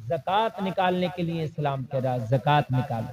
ज़कात निकालने के लिए इस्लाम कह रहा है ज़कात निकाल।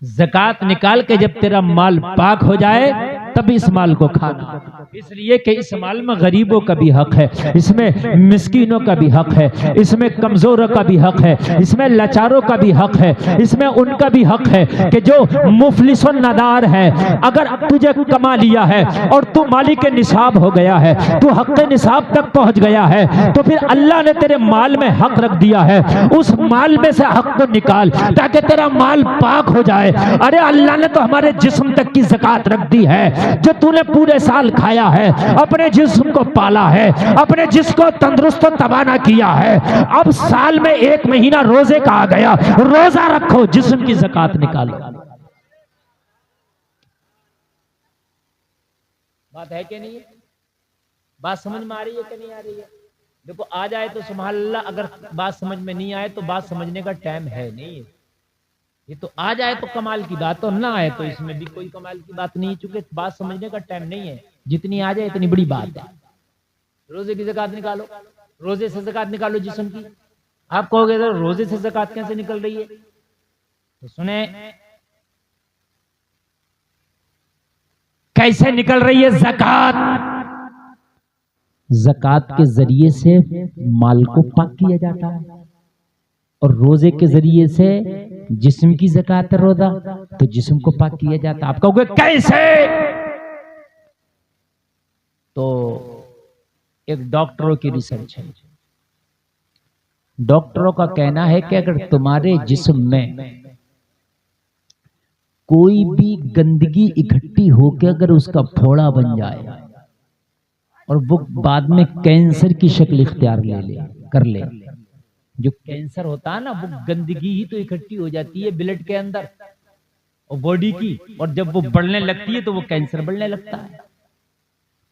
ज़कात निकाल के जब तेरा माल पाक हो जाए तब इस माल को खाना, इसलिए कि इस माल में गरीबों का भी हक है, इसमें मिस्कीनों का भी हक है, इसमें कमजोरों का भी हक है, इसमें लाचारों का भी हक है, इसमें उनका भी हक है कि जो मुफलिसो नदार है। अगर तुझे कमा लिया है और तू मालिक निसाब हो गया है, तू हक निसाब तक पहुंच गया है, तो फिर अल्लाह ने तेरे माल में हक रख दिया है, उस माल में से हक को निकाल ताकि तेरा माल पाक हो जाए। अरे अल्लाह ने तो हमारे जिस्म तक की ज़कात रख दी है, जो तूने पूरे साल खाया है, अपने जिस्म को पाला है, अपने जिस्म को तंदुरुस्त तवाना किया है, अब साल में 1 महीना रोजे का आ गया, रोजा रखो, जिस्म की ज़कात निकालो। बात है कि नहीं है? बात समझ में आ रही है कि नहीं आ रही है? देखो आ जाए तो सुभान अल्लाह, अगर बात समझ में नहीं आए तो बात समझने का टाइम है नहीं। ये तो आ जाए तो कमाल की बात, और ना आए तो इसमें भी कोई कमाल की बात नहीं, चूंकि बात समझने का टाइम नहीं है। जितनी आ जाए इतनी बड़ी बात है। रोजे की ज़कात निकालो, रोजे से ज़कात निकालो जिस्म की। आप कहोगे तो रोजे से ज़कात कैसे निकल रही है? तो सुने कैसे निकल रही है ज़कात। ज़कात के जरिए से माल को पाक किया जाता है, और रोजे के जरिए से जिस्म की ज़कात है रोजा, तो जिस्म को पाक किया जाता है। आप कहोगे कैसे? तो एक डॉक्टरों की रिसर्च है। डॉक्टरों का कहना है कि अगर तुम्हारे जिस्म में कोई भी गंदगी इकट्ठी होकर अगर उसका फोड़ा बन जाए और वो बाद में कैंसर की शक्ल इख्तियार कर ले, जो कैंसर होता है ना, वो गंदगी ही तो इकट्ठी हो जाती है ब्लड के अंदर और बॉडी की, और जब वो बढ़ने लगती है तो वो कैंसर बढ़ने लगता है।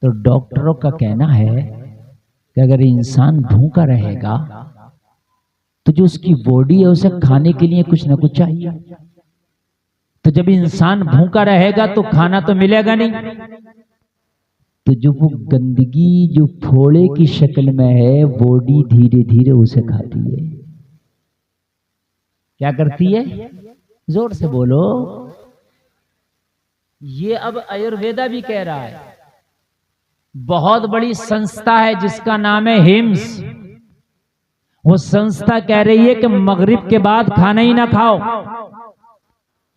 तो डॉक्टरों का कहना है कि अगर इंसान भूखा रहेगा तो जो उसकी बॉडी है उसे खाने के लिए कुछ ना कुछ चाहिए। तो जब इंसान भूखा रहेगा तो खाना तो मिलेगा नहीं, तो जो वो गंदगी जो फोड़े की शक्ल में है, बॉडी धीरे धीरे उसे खाती है। क्या करती है? जोर से बोलो। ये अब आयुर्वेदा भी कह रहा है। बहुत बड़ी संस्था है जिसका नाम है हिम्स। वो संस्था कह रही है कि मगरिब के बाद खाना ही ना खाओ,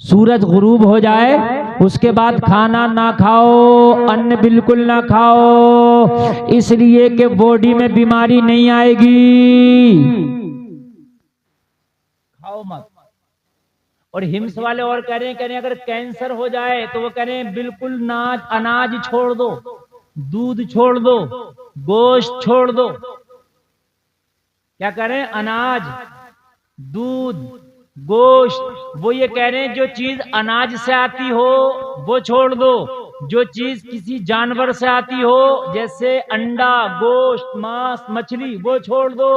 सूरज गुरूब हो जाए उसके बाद खाना ना खाओ, अन्न बिल्कुल ना खाओ, इसलिए कि बॉडी में बीमारी नहीं आएगी। खाओ मत। और हिम्स वाले और कह रहे हैं अगर कैंसर हो जाए तो वो कह रहे हैं बिल्कुल ना, अनाज छोड़ दो, दूध छोड़ दो, गोश्त छोड़ दो। क्या कह रहे हैं? अनाज, दूध, गोश्त। वो ये कह रहे हैं जो चीज अनाज से आती हो वो छोड़ दो, जो चीज किसी जानवर से आती हो जैसे अंडा, गोश्त, मांस, मछली, वो छोड़ दो।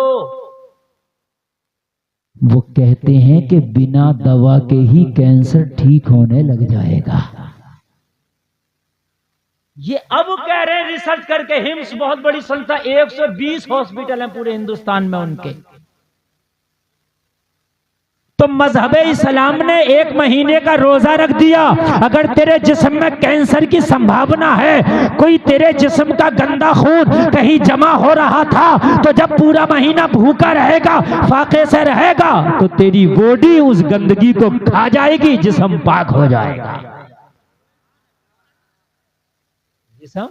वो कहते हैं कि बिना दवा के ही कैंसर ठीक होने लग जाएगा। ये अब कह रहे हैं रिसर्च करके, हिम्स बहुत बड़ी संस्था, 120 हॉस्पिटल हैं पूरे हिंदुस्तान में उनके। तो मजहब इस्लाम ने 1 महीने का रोजा रख दिया। अगर तेरे जिस्म में कैंसर की संभावना है, कोई तेरे जिस्म का गंदा खून कहीं जमा हो रहा था, तो जब पूरा महीना भूखा रहेगा, फाके से रहेगा, तो तेरी बॉडी उस गंदगी को खा जाएगी, जिस्म पाक हो जाएगा। जिस्म,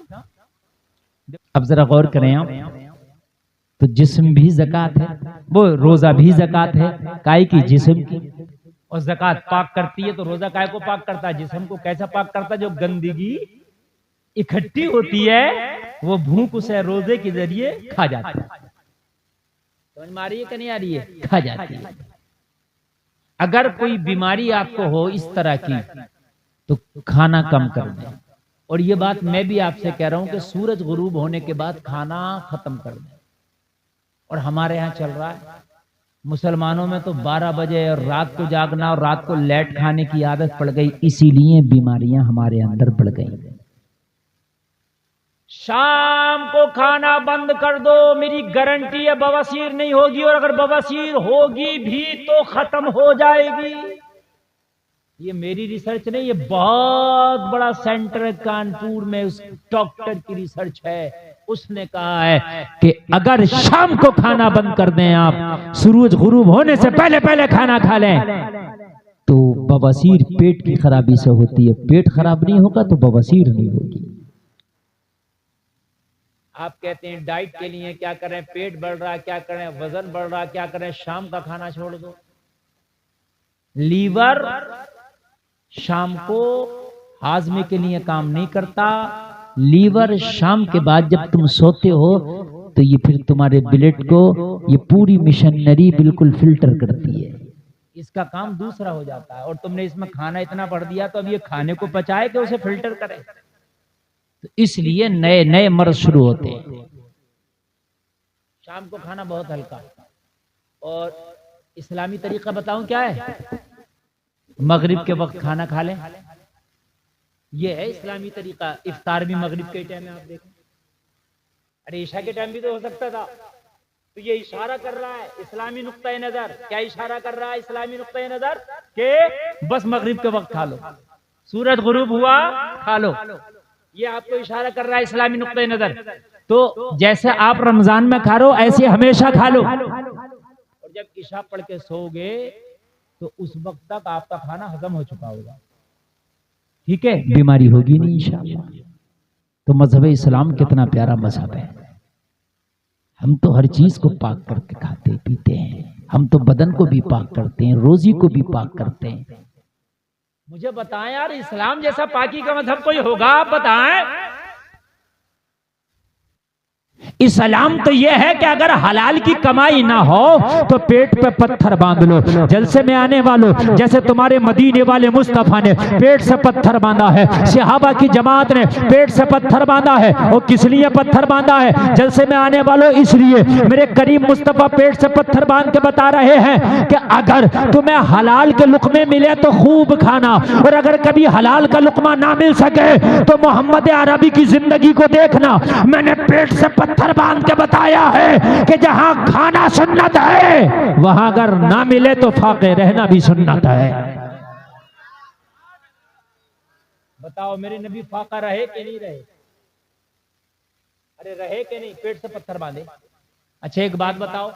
अब जरा गौर करें आप, तो जिस्म भी ज़कात है, वो रोजा भी ज़कात है, काय की? जिस्म की। और ज़कात पाक करती है, तो रोजा काय को पाक करता है? जिस्म को। कैसा पाक करता है? जो गंदगी इकट्ठी होती है वो भूख उसे रोजे के जरिए खा जाती है। समझ में आ रही है कि नहीं आ रही है? खा जाती है। अगर कोई बीमारी आपको हो इस तरह की तो खाना कम कर दें। और ये बात मैं भी आपसे कह रहा हूं कि सूरज गुरूब होने के बाद खाना खत्म कर दें। और हमारे यहाँ चल रहा है, मुसलमानों में तो 12 बजे और रात को जागना और रात को लेट खाने की आदत पड़ गई, इसीलिए बीमारियां हमारे अंदर बढ़ गई। शाम को खाना बंद कर दो, मेरी गारंटी है बवासीर नहीं होगी, और अगर बवासीर होगी भी तो खत्म हो जाएगी। ये मेरी रिसर्च नहीं, ये बहुत बड़ा सेंटर है कानपुर में, उस डॉक्टर की रिसर्च है। उसने कहा है कि अगर शाम को खाना बंद कर दें आप, सूरज गुरूब होने से पहले पहले खाना खा लें, तो बवासीर पेट की खराबी से होती है। पेट खराब नहीं होगा तो बवासीर नहीं होगी। आप कहते हैं डाइट के लिए क्या करें, पेट बढ़ रहा क्या करें, वजन बढ़ रहा क्या करें, शाम का खाना छोड़ दो। लीवर शाम को हाजमे के लिए काम नहीं करता। लीवर शाम के बाद जब तुम सोते हो तो ये फिर तुम्हारे ब्लड को ये पूरी मिशनरी बिल्कुल फिल्टर करती है, इसका काम दूसरा हो जाता है। और तुमने इसमें खाना इतना भर दिया तो अब ये खाने को पचाए कि उसे फिल्टर करे, तो इसलिए नए नए मर्ज शुरू होते हैं। शाम को खाना बहुत हल्का। और इस्लामी तरीका बताऊं क्या है? मगरिब के वक्त खाना खा लें, ये है इस्लामी तरीका। इफ्तार भी मगरिब के टाइम में आप देखें, अरे ईशा के टाइम भी तो हो सकता था। तो ये इशारा कर रहा है इस्लामी नुक्ता नजर। क्या इशारा कर रहा है इस्लामी नुक्ता नजर? के बस मगरिब के वक्त खा लो, सूरज गुरूब हुआ खा लो। ये आपको इशारा कर रहा है इस्लामी नुक्ता नजर। तो जैसे आप रमजान में खा रहे हो ऐसे हमेशा खा लो, और जब इशा पढ़ के सोओगे तो उस वक्त तक आपका खाना हजम हो चुका होगा, ठीक है, बीमारी होगी नहीं इंशाअल्लाह। तो मजहब इस्लाम कितना प्यारा मजहब है। हम तो हर चीज को पाक करके खाते पीते हैं, हम तो बदन को भी पाक करते हैं, रोजी को भी पाक करते हैं। मुझे बताएं यार, इस्लाम जैसा पाकी का मजहब कोई होगा? आप बताएं। इस्लाम तो यह है कि अगर हलाल की कमाई ना हो तो पेट पे पत्थर बांध लो। जलसे में आने वालों, जैसे तुम्हारे मदीने वाले मुस्तफा ने पेट से पत्थर बांधा है, सहाबा की जमात ने पेट से पत्थर बांधा है। और किस लिए पत्थर बांधा है जलसे में आने वालों? इसलिए मेरे करीम मुस्तफा पेट से पत्थर बांध के बता रहे हैं कि अगर तुम्हें हलाल के लुकमे मिले तो खूब खाना, और अगर कभी हलाल का लुकमा ना मिल सके तो मोहम्मद अरबी की जिंदगी को देखना। मैंने पेट से पत्थर बांध के बताया है कि जहां खाना सुन्नत है वहां अगर ना मिले तो फाके रहना भी सुन्नत है। बताओ मेरे नबी फाका रहे कि नहीं रहे? अरे रहे कि नहीं? पेट से पत्थर बांधे। अच्छा एक बात बताओ,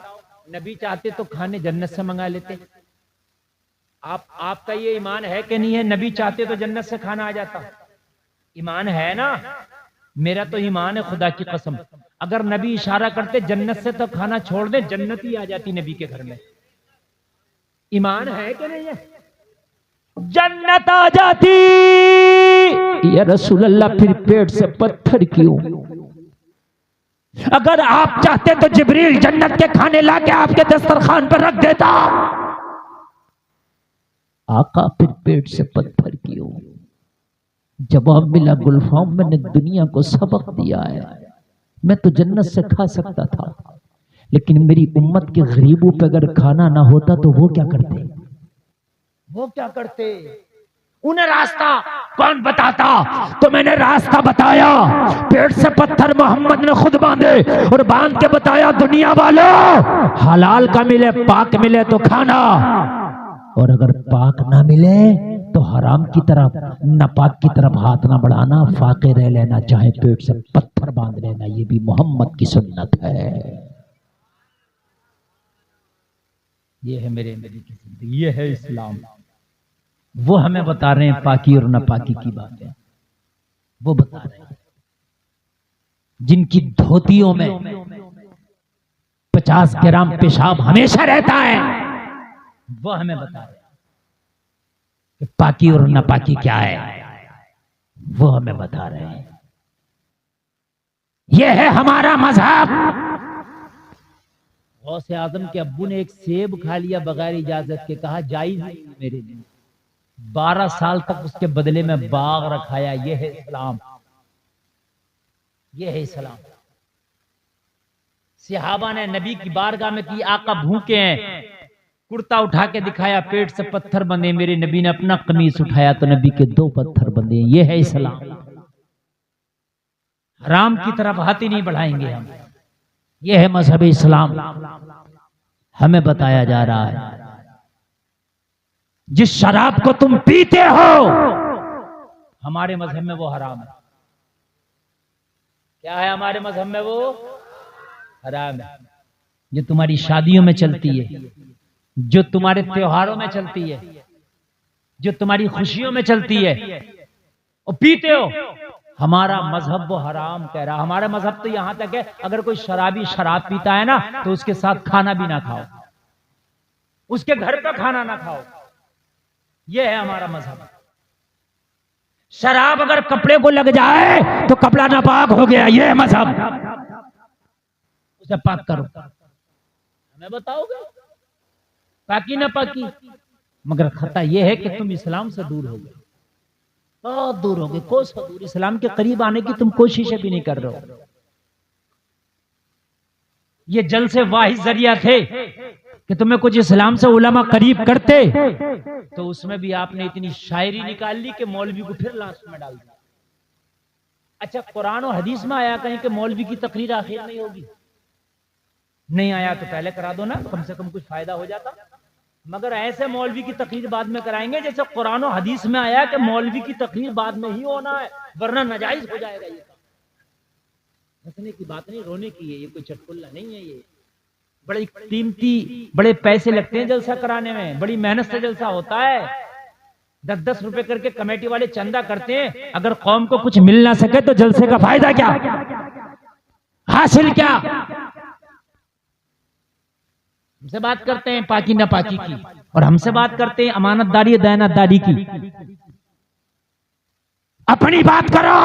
नबी चाहते तो खाने जन्नत से मंगा लेते। आपका ये ईमान है कि नहीं है? नबी चाहते तो जन्नत से खाना आ जाता। ईमान है ना? मेरा तो ईमान है खुदा की कसम। अगर नबी इशारा करते जन्नत से तो खाना छोड़ दे, जन्नत ही आ जाती नबी के घर में। ईमान है कि नहीं है? जन्नत आ जाती। या रसूल अल्लाह फिर पेट से पत्थर क्यों? अगर आप चाहते तो जिब्रील जन्नत के खाने लाके आपके दस्तरखान पर रख देता। आका फिर पेट से पत्थर क्यों? जवाब मिला, गुलफाम मैंने दुनिया को सबक दिया है। मैं तो जन्नत से खा सकता था, लेकिन मेरी उम्मत के गरीबों पे अगर खाना ना होता तो वो क्या करते? वो क्या करते? उन्हें रास्ता कौन बताता? तो मैंने रास्ता बताया। पेट से पत्थर मोहम्मद ने खुद बांधे और बांध के बताया, दुनिया वालों हलाल का मिले पाक मिले तो खाना, और अगर पाक ना मिले तो हराम की तरफ नापाक की तरफ हाथ ना बढ़ाना, फाके रह लेना, चाहे पेट से पत्थर बांध लेना। ये भी मोहम्मद की सुन्नत है। ये है मेरे नबी की जिंदगी, ये है इस्लाम। वो हमें बता रहे हैं पाकी और नापाकी की बातें, वो बता रहे हैं। जिनकी धोतियों में 50 ग्राम पेशाब हमेशा रहता है, वो हमें बता रहे हैं कि पाकी और नापाकी क्या है, वो हमें बता रहे हैं। यह है हमारा मजहब। गौसे आजम के अब्बू ने एक सेब खा लिया बगैर इजाजत के, कहा जायज नहीं मेरे लिए। 12 साल तक उसके बदले में बाग रखाया। यह है इस्लाम, यह है इस्लाम। सहाबा ने नबी की बारगाह में की, आका भूखे हैं, कुर्ता उठा के दिखाया, पेट से पत्थर बंधे। मेरे नबी ने अपना कमीज उठाया तो नबी के 2 पत्थर बंधे। ये है इस्लाम। हराम की तरफ हाथ ही नहीं बढ़ाएंगे हम। यह है मजहब इस्लाम। हमें बताया जा रहा है जिस शराब को तुम पीते हो हमारे मजहब में वो हराम है। क्या है हमारे मजहब में? वो हराम है। जो तुम्हारी शादियों में चलती है, जो तुम्हारे त्योहारों में चलती है, जो तुम्हारी खुशियों में चलती है, और पीते हो, हमारा मजहब वो हराम कह रहा। हमारा मजहब तो यहां तक है अगर कोई शराबी शराब पीता है ना तो उसके साथ खाना भी ना खाओ, उसके घर का खाना ना खाओ। यह है हमारा मजहब। शराब अगर कपड़े को लग जाए तो कपड़ा नापाक हो गया, यह है मजहब। उसे पाक करो। हमें बताओगे पाकी ना पाकी? मगर खता यह है कि तुम इस्लाम से दूर हो गए, बहुत दूर हो गए, कोसों दूर। इस्लाम के करीब आने की तुम कोशिशें भी नहीं कर रहे हो। ये जल से वाहिद जरिया थे कि तुम्हें कुछ इस्लाम से उलमा करीब करते, तो उसमें भी आपने इतनी शायरी निकाल ली कि मौलवी को फिर लास्ट में डाल दिया। अच्छा, कुरान और हदीस में आया कहीं कि मौलवी की तकरीर आखिर नहीं होगी? नहीं आया तो पहले करा दो ना, कम से कम कुछ फायदा हो जाता। मगर ऐसे मौलवी की तकरीर बाद में कराएंगे जैसे कुरान और हदीस में आया कि मौलवी की तकरीर बाद में ही होना है, वरना नाजायज हो जाएगा। ये हंसने की बात नहीं, रोने की है। ये कोई चटकुल्ला नहीं है। ये बड़ी कीमती, बड़े पैसे लगते हैं जलसा कराने में, बड़ी मेहनत से जलसा होता है। 10-10 रुपए करके कमेटी वाले चंदा करते हैं। अगर कौम को कुछ मिल ना सके तो जलसे का फायदा क्या, हासिल क्या? हमसे बात करते हैं पाकी ना पाकी की, और हमसे बात करते हैं अमानतदारी दयानतदारी की। अपनी बात करो।